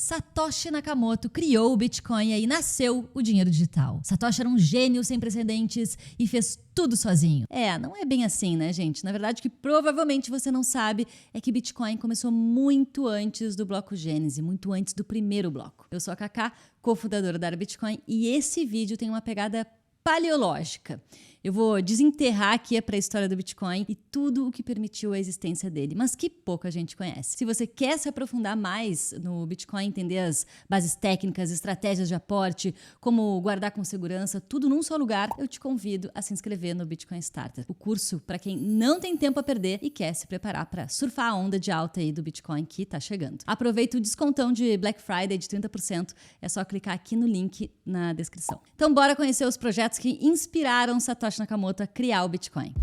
Satoshi Nakamoto criou o Bitcoin e aí nasceu o dinheiro digital. Satoshi era um gênio sem precedentes e fez tudo sozinho. Não é bem assim, né, gente? Na verdade, o que provavelmente você não sabe é que Bitcoin começou muito antes do bloco Gênese, muito antes do primeiro bloco. Eu sou a Cacá, cofundadora da Era Bitcoin, e esse vídeo tem uma pegada paleológica. Eu vou desenterrar aqui a pré-história do Bitcoin e tudo o que permitiu a existência dele, mas que pouca gente conhece. Se você quer se aprofundar mais no Bitcoin, entender as bases técnicas, estratégias de aporte, como guardar com segurança, tudo num só lugar, eu te convido a se inscrever no Bitcoin Starter, o curso para quem não tem tempo a perder e quer se preparar para surfar a onda de alta aí do Bitcoin que tá chegando. Aproveita o descontão de Black Friday de 30%, é só clicar aqui no link na descrição. Então bora conhecer os projetos que inspiraram Satoshi Nakamoto a criar o Bitcoin.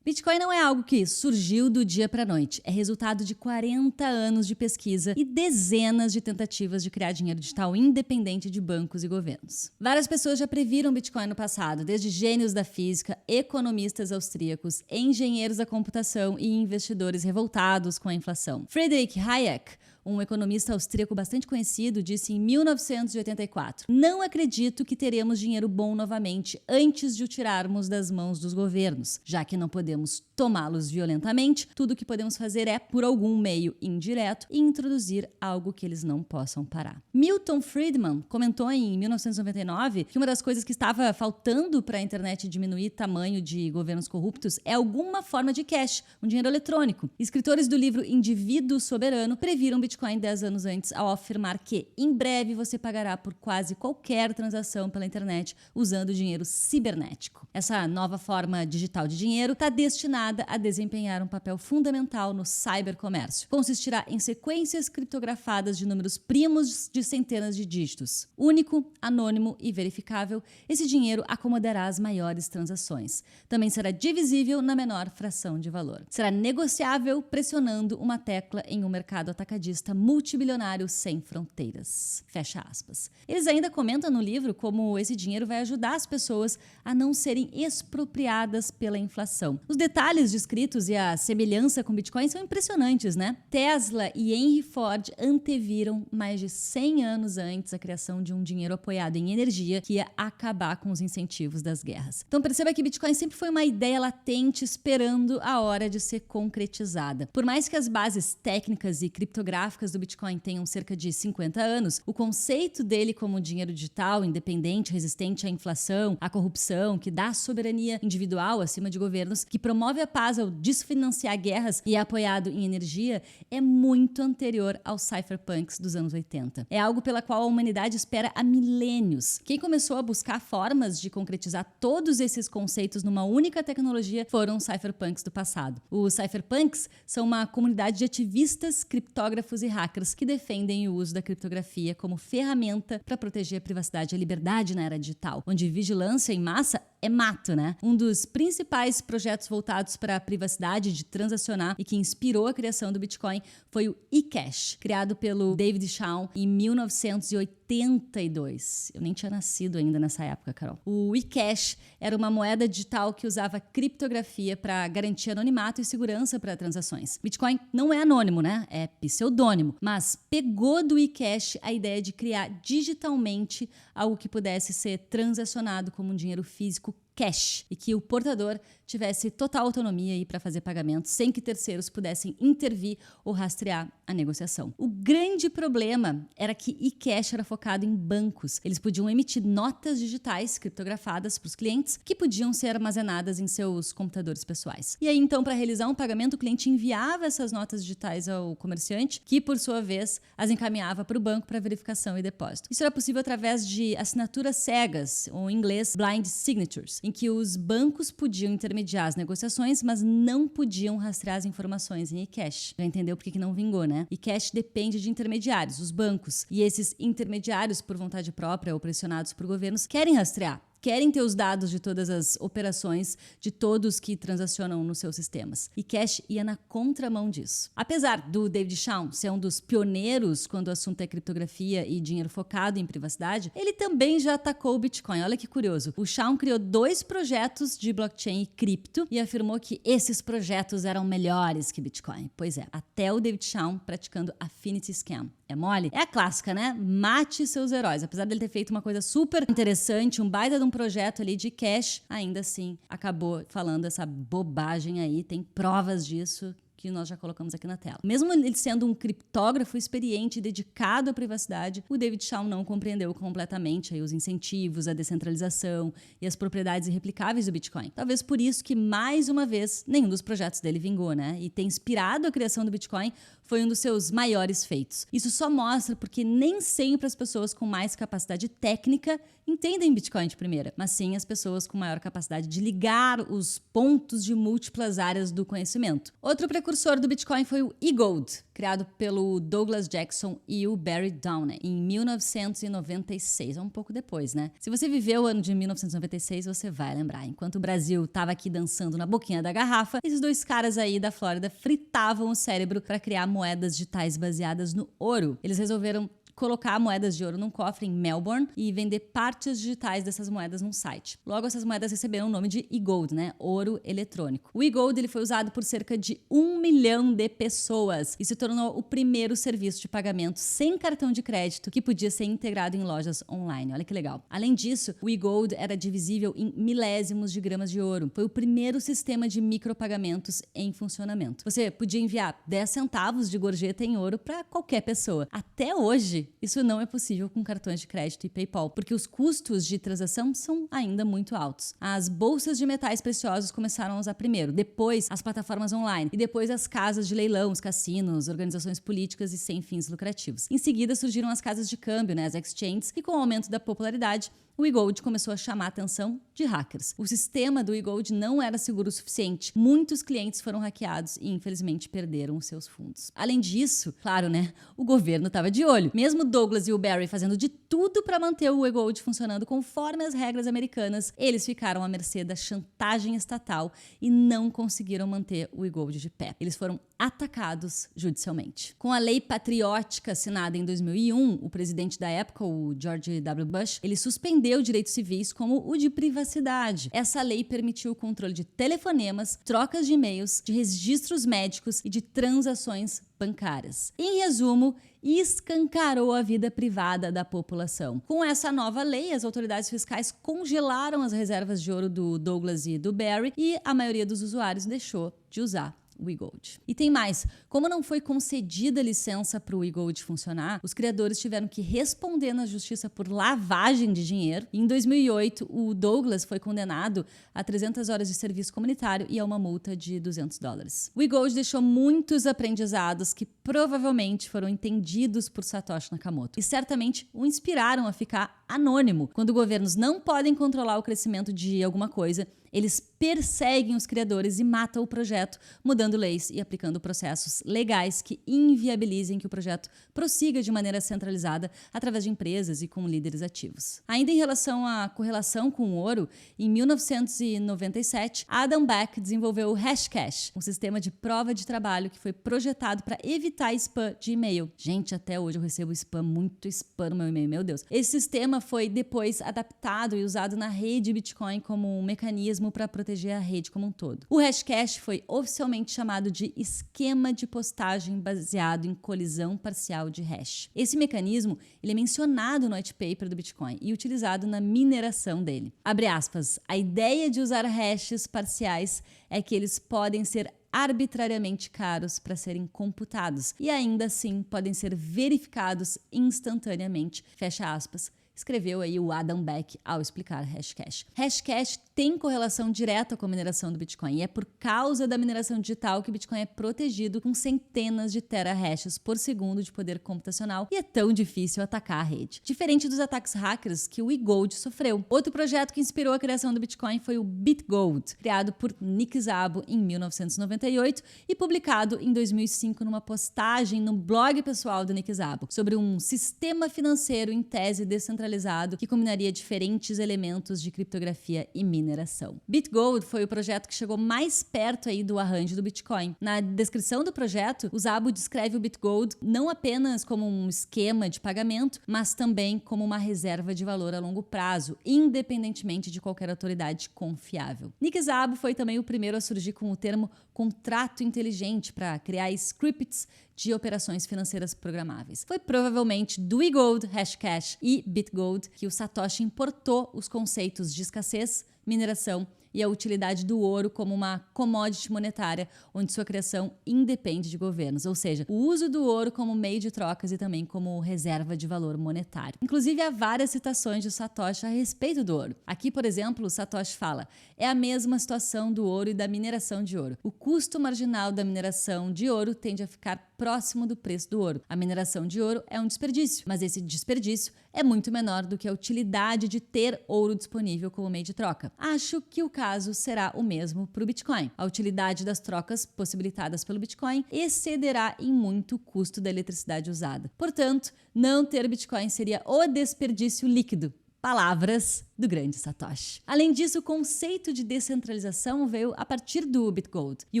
Bitcoin não é algo que surgiu do dia para a noite. É resultado de 40 anos de pesquisa e dezenas de tentativas de criar dinheiro digital independente de bancos e governos. Várias pessoas já previram Bitcoin no passado, desde gênios da física, economistas austríacos, engenheiros da computação e investidores revoltados com a inflação. Friedrich Hayek, um economista austríaco bastante conhecido, disse em 1984: "Não acredito que teremos dinheiro bom novamente antes de o tirarmos das mãos dos governos. Já que não podemos tomá-los violentamente, tudo o que podemos fazer é, por algum meio indireto, introduzir algo que eles não possam parar." Milton Friedman comentou em 1999 que uma das coisas que estava faltando para a internet diminuir tamanho de governos corruptos é alguma forma de cash, um dinheiro eletrônico. Escritores do livro Indivíduo Soberano previram Bitcoin 10 anos antes ao afirmar que em breve você pagará por quase qualquer transação pela internet usando dinheiro cibernético. Essa nova forma digital de dinheiro está destinada a desempenhar um papel fundamental no cybercomércio. Consistirá em sequências criptografadas de números primos de centenas de dígitos. Único, anônimo e verificável, esse dinheiro acomodará as maiores transações. Também será divisível na menor fração de valor. Será negociável pressionando uma tecla em um mercado atacadista multibilionário sem fronteiras. Fecha aspas. Eles ainda comentam no livro como esse dinheiro vai ajudar as pessoas a não serem expropriadas pela inflação. Os detalhes descritos e a semelhança com Bitcoin são impressionantes, né? Tesla e Henry Ford anteviram mais de 100 anos antes a criação de um dinheiro apoiado em energia que ia acabar com os incentivos das guerras. Então perceba que Bitcoin sempre foi uma ideia latente esperando a hora de ser concretizada. Por mais que as bases técnicas e criptográficas do Bitcoin tenham cerca de 50 anos, o conceito dele como dinheiro digital, independente, resistente à inflação, à corrupção, que dá soberania individual acima de governos, que promove a paz ao desfinanciar guerras e é apoiado em energia, é muito anterior aos cypherpunks dos anos 80. É algo pela qual a humanidade espera há milênios. Quem começou a buscar formas de concretizar todos esses conceitos numa única tecnologia foram os cypherpunks do passado. Os cypherpunks são uma comunidade de ativistas, criptógrafos e hackers que defendem o uso da criptografia como ferramenta para proteger a privacidade e a liberdade na era digital, onde vigilância em massa é mato, né? Um dos principais projetos voltados para a privacidade de transacionar e que inspirou a criação do Bitcoin foi o eCash, criado pelo David Chaum em 1982. Eu nem tinha nascido ainda nessa época, Carol. O eCash era uma moeda digital que usava criptografia para garantir anonimato e segurança para transações. Bitcoin não é anônimo, né? É pseudônimo, mas pegou do eCash a ideia de criar digitalmente algo que pudesse ser transacionado como um dinheiro físico cash e que o portador tivesse total autonomia para fazer pagamentos sem que terceiros pudessem intervir ou rastrear a negociação. O grande problema era que eCash era focado em bancos. Eles podiam emitir notas digitais criptografadas para os clientes que podiam ser armazenadas em seus computadores pessoais. E aí então, para realizar um pagamento, o cliente enviava essas notas digitais ao comerciante, que por sua vez as encaminhava para o banco para verificação e depósito. Isso era possível através de assinaturas cegas, ou em inglês blind signatures, em que os bancos podiam intermediar as negociações, mas não podiam rastrear as informações em eCash. Já entendeu por que não vingou, né? eCash depende de intermediários, os bancos. E esses intermediários, por vontade própria ou pressionados por governos, querem rastrear querem ter os dados de todas as operações de todos que transacionam nos seus sistemas. E Cash ia na contramão disso. Apesar do David Chaum ser um dos pioneiros quando o assunto é criptografia e dinheiro focado em privacidade, ele também já atacou o Bitcoin. Olha que curioso. O Chaum criou 2 projetos de blockchain e cripto e afirmou que esses projetos eram melhores que Bitcoin. Pois é, até o David Chaum praticando Affinity Scam. É mole? É a clássica, né? Mate seus heróis. Apesar dele ter feito uma coisa super interessante, um baita de um projeto ali de cash, ainda assim acabou falando essa bobagem aí. Tem provas disso que nós já colocamos aqui na tela. Mesmo ele sendo um criptógrafo experiente e dedicado à privacidade, o David Chaum não compreendeu completamente aí os incentivos, a descentralização e as propriedades irreplicáveis do Bitcoin. Talvez por isso que, mais uma vez, nenhum dos projetos dele vingou, né? E ter inspirado a criação do Bitcoin foi um dos seus maiores feitos. Isso só mostra porque nem sempre as pessoas com mais capacidade técnica entendem Bitcoin de primeira, mas sim as pessoas com maior capacidade de ligar os pontos de múltiplas áreas do conhecimento. Outro precursor do Bitcoin foi o e-Gold, criado pelo Douglas Jackson e o Barry Downey em 1996, um pouco depois, né? Se você viveu o ano de 1996, você vai lembrar. Enquanto o Brasil estava aqui dançando na boquinha da garrafa, esses 2 caras aí da Flórida fritavam o cérebro para criar moedas digitais baseadas no ouro. Eles resolveram colocar moedas de ouro num cofre em Melbourne e vender partes digitais dessas moedas num site. Logo, essas moedas receberam o nome de e-Gold, né? Ouro eletrônico. O e-Gold ele foi usado por cerca de 1 milhão de pessoas e se tornou o primeiro serviço de pagamento sem cartão de crédito que podia ser integrado em lojas online. Olha que legal. Além disso, o e-Gold era divisível em milésimos de gramas de ouro. Foi o primeiro sistema de micropagamentos em funcionamento. Você podia enviar 10 centavos de gorjeta em ouro para qualquer pessoa. Até hoje, isso não é possível com cartões de crédito e PayPal, porque os custos de transação são ainda muito altos. As bolsas de metais preciosos começaram a usar primeiro, depois as plataformas online e depois as casas de leilão, os cassinos, organizações políticas e sem fins lucrativos. Em seguida surgiram as casas de câmbio, né, as exchanges, e com o aumento da popularidade, o e-Gold começou a chamar a atenção de hackers. O sistema do e-Gold não era seguro o suficiente. Muitos clientes foram hackeados e, infelizmente, perderam os seus fundos. Além disso, claro, né? O governo estava de olho. Mesmo Douglas e o Barry fazendo de tudo para manter o e-Gold funcionando conforme as regras americanas, eles ficaram à mercê da chantagem estatal e não conseguiram manter o e-Gold de pé. Eles foram atacados judicialmente. Com a lei patriótica assinada em 2001, o presidente da época, o George W. Bush, ele suspendeu direitos civis como o de privacidade. Essa lei permitiu o controle de telefonemas, trocas de e-mails, de registros médicos e de transações bancárias. Em resumo, escancarou a vida privada da população. Com essa nova lei, as autoridades fiscais congelaram as reservas de ouro do Douglas e do Barry e a maioria dos usuários deixou de usar o e-Gold. E tem mais, como não foi concedida licença para o e-Gold funcionar, os criadores tiveram que responder na justiça por lavagem de dinheiro. E em 2008, o Douglas foi condenado a 300 horas de serviço comunitário e a uma multa de $200. O e-Gold deixou muitos aprendizados que provavelmente foram entendidos por Satoshi Nakamoto e certamente o inspiraram a ficar anônimo. Quando governos não podem controlar o crescimento de alguma coisa, eles perseguem os criadores e matam o projeto, mudando leis e aplicando processos legais que inviabilizem que o projeto prossiga de maneira centralizada através de empresas e com líderes ativos. Ainda em relação à correlação com o ouro, em 1997, Adam Back desenvolveu o Hashcash, um sistema de prova de trabalho que foi projetado para evitar spam de e-mail. Gente, até hoje eu recebo muito spam no meu e-mail, meu Deus. Esse sistema foi depois adaptado e usado na rede Bitcoin como um mecanismo para proteger a rede como um todo. O Hashcash foi oficialmente chamado de esquema de postagem baseado em colisão parcial de hash. Esse mecanismo ele é mencionado no white paper do Bitcoin e utilizado na mineração dele. Abre aspas, a ideia de usar hashes parciais é que eles podem ser arbitrariamente caros para serem computados e ainda assim podem ser verificados instantaneamente, fecha aspas. Escreveu aí o Adam Back ao explicar Hashcash. Hashcash tem correlação direta com a mineração do Bitcoin e é por causa da mineração digital que o Bitcoin é protegido com centenas de terahashes por segundo de poder computacional e é tão difícil atacar a rede. Diferente dos ataques hackers que o e-Gold sofreu. Outro projeto que inspirou a criação do Bitcoin foi o BitGold, criado por Nick Szabo em 1998 e publicado em 2005 numa postagem no blog pessoal do Nick Szabo sobre um sistema financeiro em tese descentralizado descentralizado que combinaria diferentes elementos de criptografia e mineração. BitGold foi o projeto que chegou mais perto aí do arranjo do Bitcoin. Na descrição do projeto, o Szabo descreve o BitGold não apenas como um esquema de pagamento, mas também como uma reserva de valor a longo prazo, independentemente de qualquer autoridade confiável. Nick Szabo foi também o primeiro a surgir com o termo contrato inteligente para criar scripts de operações financeiras programáveis. Foi provavelmente do eGold, Hashcash e BitGold que o Satoshi importou os conceitos de escassez, mineração e a utilidade do ouro como uma commodity monetária, onde sua criação independe de governos, ou seja, o uso do ouro como meio de trocas e também como reserva de valor monetário. Inclusive, há várias citações de Satoshi a respeito do ouro. Aqui, por exemplo, o Satoshi fala: é a mesma situação do ouro e da mineração de ouro. O custo marginal da mineração de ouro tende a ficar próximo do preço do ouro. A mineração de ouro é um desperdício, mas esse desperdício é muito menor do que a utilidade de ter ouro disponível como meio de troca. Acho que o caso será o mesmo para o Bitcoin. A utilidade das trocas possibilitadas pelo Bitcoin excederá em muito o custo da eletricidade usada. Portanto, não ter Bitcoin seria o desperdício líquido. Palavras do grande Satoshi. Além disso, o conceito de descentralização veio a partir do BitGold. E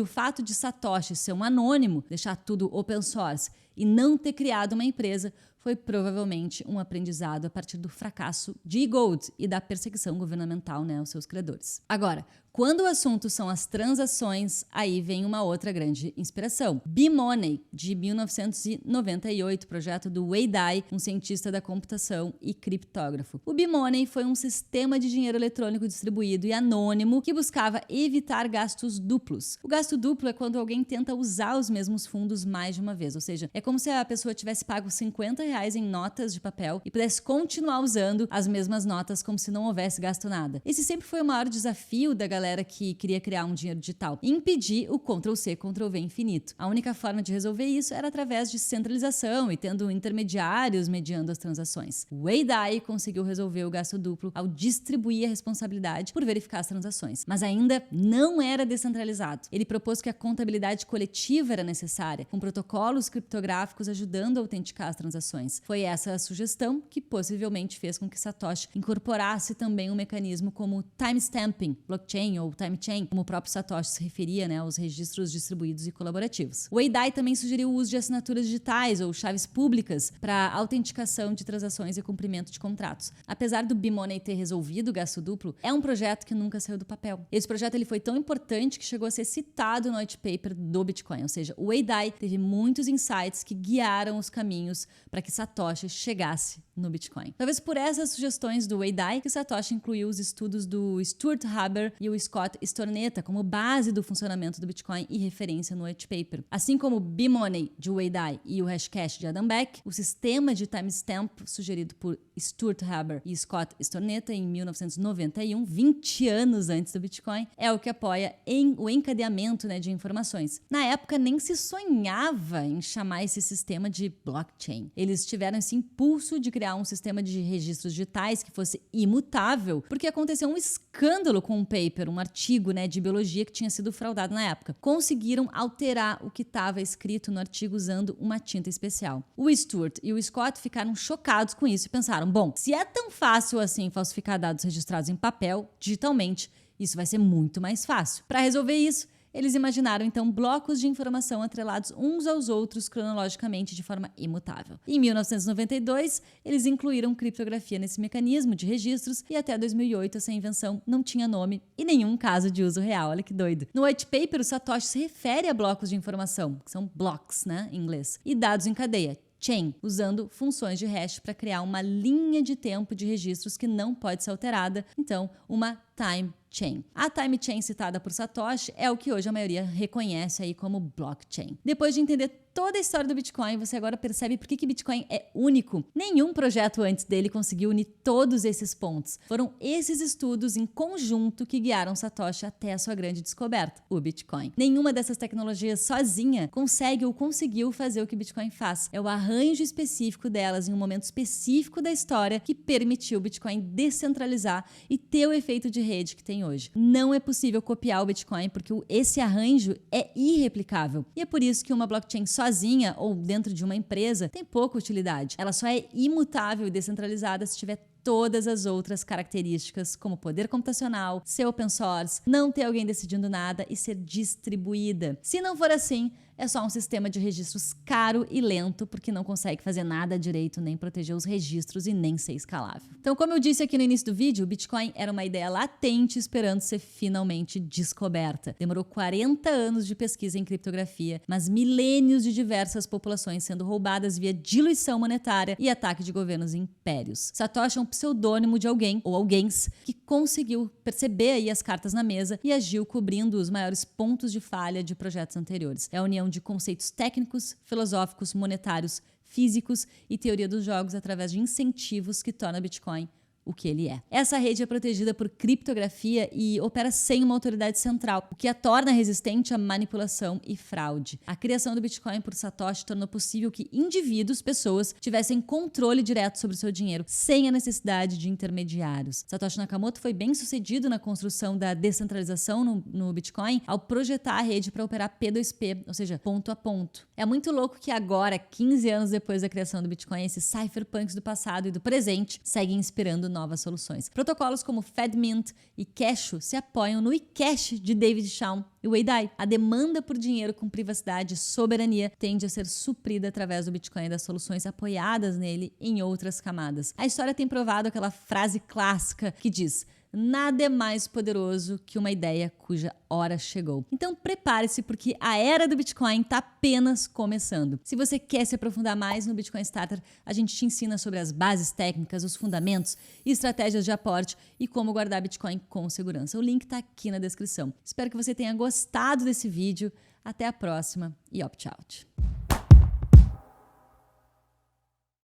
o fato de Satoshi ser um anônimo, deixar tudo open source e não ter criado uma empresa foi provavelmente um aprendizado a partir do fracasso de eGold e da perseguição governamental, aos seus criadores. Agora, quando o assunto são as transações, aí vem uma outra grande inspiração. B-Money, de 1998, projeto do Wei Dai, um cientista da computação e criptógrafo. O B-Money foi um sistema de dinheiro eletrônico distribuído e anônimo que buscava evitar gastos duplos. O gasto duplo é quando alguém tenta usar os mesmos fundos mais de uma vez, ou seja, é como se a pessoa tivesse pago R$50 em notas de papel e pudesse continuar usando as mesmas notas como se não houvesse gasto nada. Esse sempre foi o maior desafio da galera que queria criar um dinheiro digital: impedir o Ctrl+C, Ctrl+V infinito. A única forma de resolver isso era através de centralização e tendo intermediários mediando as transações. O Wei Dai conseguiu resolver o gasto duplo ao distribuir a responsabilidade por verificar as transações, mas ainda não era descentralizado. Ele propôs que a contabilidade coletiva era necessária, com protocolos criptográficos ajudando a autenticar as transações. Foi essa a sugestão que possivelmente fez com que Satoshi incorporasse também um mecanismo como timestamping, blockchain ou time chain, como o próprio Satoshi se referia, aos registros distribuídos e colaborativos. O Wei Dai também sugeriu o uso de assinaturas digitais ou chaves públicas para autenticação de transações e cumprimento de contratos. Apesar do B-Money ter resolvido o gasto duplo, é um projeto que nunca saiu do papel. Esse projeto ele foi tão importante que chegou a ser citado no white paper do Bitcoin, ou seja, o Wei Dai teve muitos insights que guiaram os caminhos para que Satoshi chegasse no Bitcoin. Talvez por essas sugestões do Wei Dai que Satoshi incluiu os estudos do Stuart Haber e o Scott Stornetta como base do funcionamento do Bitcoin e referência no white paper. Assim como o B-Money de Wei Dai e o Hashcash de Adam Back, o sistema de timestamp sugerido por Stuart Haber e Scott Stornetta em 1991, 20 anos antes do Bitcoin, é o que apoia o encadeamento de informações. Na época nem se sonhava em chamar esse sistema de blockchain. Eles tiveram esse impulso de criar um sistema de registros digitais que fosse imutável, porque aconteceu um escândalo com um paper, um artigo de biologia que tinha sido fraudado na época. Conseguiram alterar o que estava escrito no artigo usando uma tinta especial. O Stuart e o Scott ficaram chocados com isso e pensaram: bom, se é tão fácil assim falsificar dados registrados em papel, digitalmente, isso vai ser muito mais fácil. Para resolver isso, eles imaginaram, então, blocos de informação atrelados uns aos outros cronologicamente de forma imutável. Em 1992, eles incluíram criptografia nesse mecanismo de registros e até 2008 essa invenção não tinha nome e nenhum caso de uso real. Olha que doido. No white paper, o Satoshi se refere a blocos de informação, que são blocks, em inglês, e dados em cadeia, chain, usando funções de hash para criar uma linha de tempo de registros que não pode ser alterada, então uma time chain. A time chain citada por Satoshi é o que hoje a maioria reconhece aí como blockchain. Depois de entender toda a história do Bitcoin, você agora percebe por que Bitcoin é único. Nenhum projeto antes dele conseguiu unir todos esses pontos. Foram esses estudos em conjunto que guiaram Satoshi até a sua grande descoberta, o Bitcoin. Nenhuma dessas tecnologias sozinha consegue ou conseguiu fazer o que Bitcoin faz. É o arranjo específico delas em um momento específico da história que permitiu o Bitcoin descentralizar e ter o efeito de rede que tem hoje. Não é possível copiar o Bitcoin porque esse arranjo é irreplicável. E é por isso que uma blockchain sozinha ou dentro de uma empresa tem pouca utilidade. Ela só é imutável e descentralizada se tiver todas as outras características, como poder computacional, ser open source, não ter alguém decidindo nada e ser distribuída. Se não for assim, é só um sistema de registros caro e lento, porque não consegue fazer nada direito, nem proteger os registros e nem ser escalável. Então, como eu disse aqui no início do vídeo, o Bitcoin era uma ideia latente esperando ser finalmente descoberta. Demorou 40 anos de pesquisa em criptografia, mas milênios de diversas populações sendo roubadas via diluição monetária e ataque de governos e impérios. Satoshi é um pseudônimo de alguém, ou alguéns, que conseguiu perceber aí as cartas na mesa e agiu cobrindo os maiores pontos de falha de projetos anteriores. É a união de conceitos técnicos, filosóficos, monetários, físicos e teoria dos jogos através de incentivos que torna Bitcoin o que ele é. Essa rede é protegida por criptografia e opera sem uma autoridade central, o que a torna resistente à manipulação e fraude. A criação do Bitcoin por Satoshi tornou possível que indivíduos, pessoas, tivessem controle direto sobre o seu dinheiro, sem a necessidade de intermediários. Satoshi Nakamoto foi bem sucedido na construção da descentralização no Bitcoin ao projetar a rede para operar P2P, ou seja, ponto a ponto. É muito louco que agora, 15 anos depois da criação do Bitcoin, esses cypherpunks do passado e do presente seguem inspirando novas soluções. Protocolos como FedMint e Cashu se apoiam no eCash de David Chaum e Wei Dai. A demanda por dinheiro com privacidade e soberania tende a ser suprida através do Bitcoin e das soluções apoiadas nele em outras camadas. A história tem provado aquela frase clássica que diz: nada é mais poderoso que uma ideia cuja hora chegou. Então prepare-se, porque a era do Bitcoin está apenas começando. Se você quer se aprofundar mais no Bitcoin Starter, a gente te ensina sobre as bases técnicas, os fundamentos, estratégias de aporte e como guardar Bitcoin com segurança. O link está aqui na descrição. Espero que você tenha gostado desse vídeo. Até a próxima e opt-out.